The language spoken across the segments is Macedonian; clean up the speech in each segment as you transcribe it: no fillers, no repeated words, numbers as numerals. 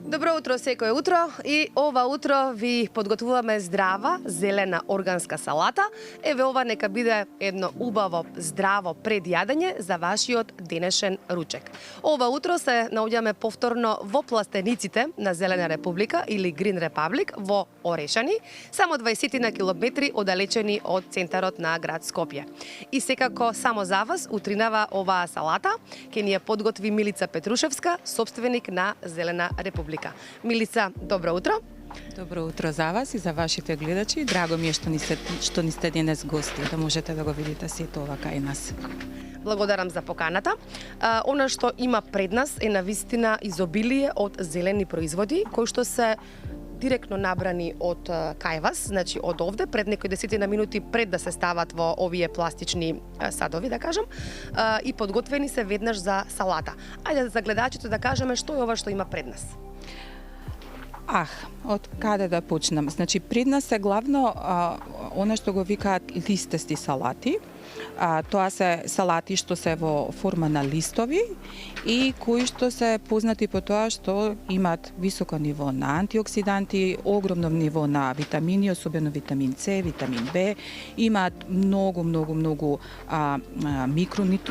Добро утро секое утро и ова утро ви подготвуваме здрава, зелена органска салата. Еве ова нека биде едно убаво, здраво предјадење за вашиот денешен ручек. Ова утро се наоѓаме повторно во пластениците на Зелена Република или Green Republic во Орешани, само 20 на километри оддалечени од центарот на град Скопје. И секако само за вас утринава оваа салата ќе ни ја подготви Милица Петрушевска, собственик на Зелена Република. Милица, добро утро. Добро утро за вас и за вашите гледачи. Драго ми е што ни сте денес гости, да можете да го видите сето ова кај нас. Благодарам за поканата. Она што има пред нас е навистина изобилие од зелени производи, кои што се директно набрани од кај вас, значи од овде, пред некои десетина минути пред да се стават во овие пластични садови, да кажам, и подготвени се веднаш за салата. Ајде за гледачите да кажеме што е ова што има пред нас. Од каде да почнам? Значи, пред нас е главно она што го викаат листести салати. Тоа се салати што се во форма на листови и кои што се познати по тоа што имаат високо ниво на антиоксиданти, огромно ниво на витамини, особено витамин С, витамин Б, имаат многу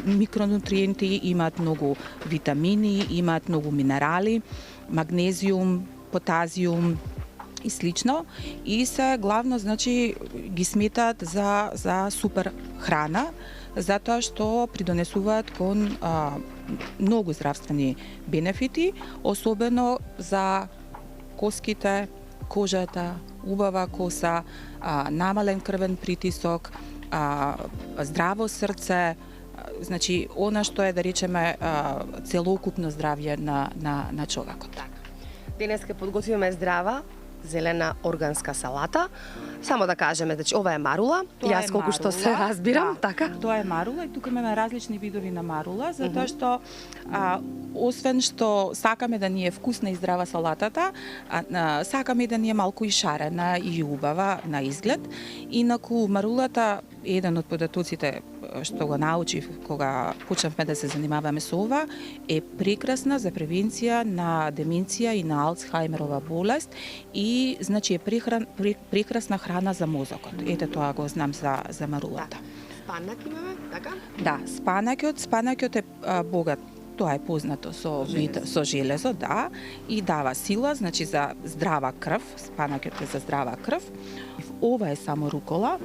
микронутриенти, имаат многу витамини, имаат многу минерали, магнезиум, потазиум и слично, и се главно значи ги сметаат за супер храна, затоа што придонесуваат кон многу здравствени бенефити, особено за коските, кожата, убава коса, намален крвен притисок, здраво срце, значи она што е да речеме целокупно здравје на човекот. Денес ќе подготвиме здрава, зелена органска салата. Само да кажеме, значи ова е марула. Јас колку што се разбирам, така? Тоа е марула и тука имаме различни видови на марула, затоа што освен што сакаме да ни е вкусна и здрава салатата, сакаме и да ни е малку и шарена и убава на изглед. Инаку марулата е еден од податоците што го научив кога почнавме да се занимаваме со ова, е прекрасна за превенција на деменција и на Алцхаймерова болест и значи е прекрасна храна за мозокот. Ете тоа го знам за марулата. Спанак имаме, така? Да, спанакот е богат. Тоа е познато со железо, да, и дава сила, значи за здрава крв, спанакот е за здрава крв. Ова е само рукола.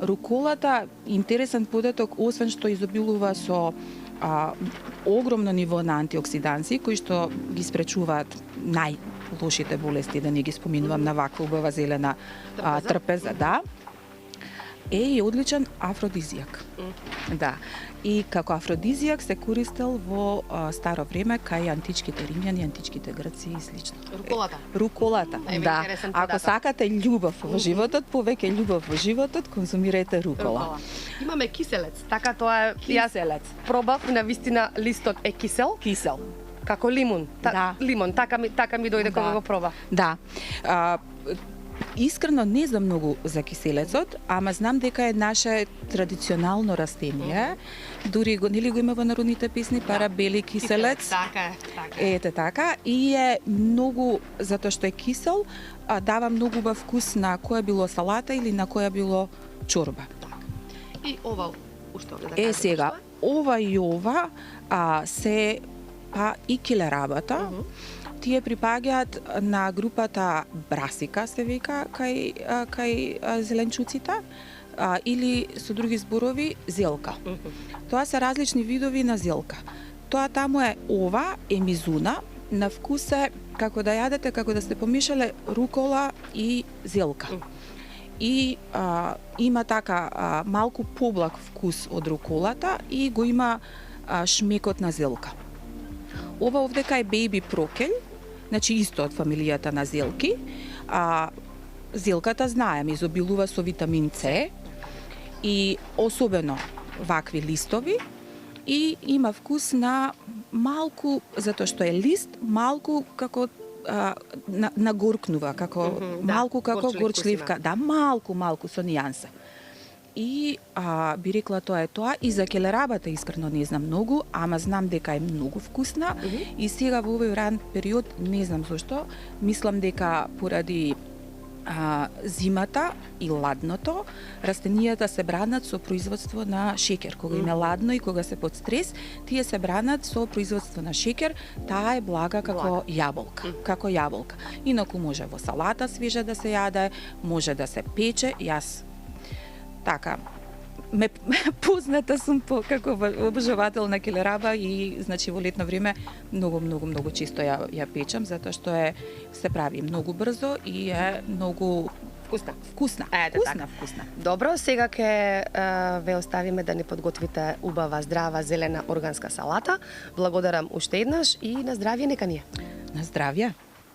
Руколата, интересен податок, освен што изобилува со огромно ниво на антиоксиданци, кои што ги спречуваат најлошите болести, да не ги споминувам на ваква убава зелена трпеза, да, е и одличен афродизијак. Да. И како афродизијак се користел во старо време кај античките римјани, античките грци и слично. Руколата. Да. Ако сакате љубов во животот, повеќе љубов во животот, конзумирајте рукола. Имаме киселец, така тоа е. Киселец. Пробав и навистина листот е кисел. Кисел. Како лимун. Да. Лимон, така ми дојде кога го проба. Да. Искрено не знам многу за киселецот, ама знам дека е наше традиционално растение. Дури го има во народните песни, пара бели киселец. Така е. Ете така. И е многу, затоа што е кисел, дава многу убав вкус на која било салата или на која било чорба. И ова, уште овде да кажем. Сега, ова и ова се и килерабата. Тие припаѓаат на групата брасика, се вика, кај зеленчуците, или со други зборови зелка. Тоа се различни видови на зелка. Тоа таму е ова, е мизуна, на вкус е како да јадете, како да сте помешале рукола и зелка. И има така малку поблак вкус од руколата и го има шмекот на зелка. Ова овдека е бејби прокелј, значи исто од фамилијата на зелки. Зелката, знаеме, изобилува со витамин С и особено вакви листови и има вкус на малку, затоа што е лист, малку како нагоркнува, како малку како горчливка, да, малку со нијанса. И би рекла тоа е тоа. И за келерабата искрено не знам многу, ама знам дека е многу вкусна. И сега во овој ран период, не знам зошто, мислам дека поради зимата и ладното, растенијата се бранат со производство на шеќер. Кога им е ладно и кога се под стрес, тие се бранат со производство на шеќер, таа е блага како јаболка, како јаболка. Инаку може во салата свежа да се јаде, може да се пече. Јас така позната сум како обожавател на келераба и значи во летно време многу често ја печам затоа што се прави многу брзо и е многу Вкусна. вкусна. Вкусна. Добро, сега ќе ве оставиме да ни подготвите убава, здрава, зелена, органска салата. Благодарам уште еднаш и на здравје нека ни е. На здравје.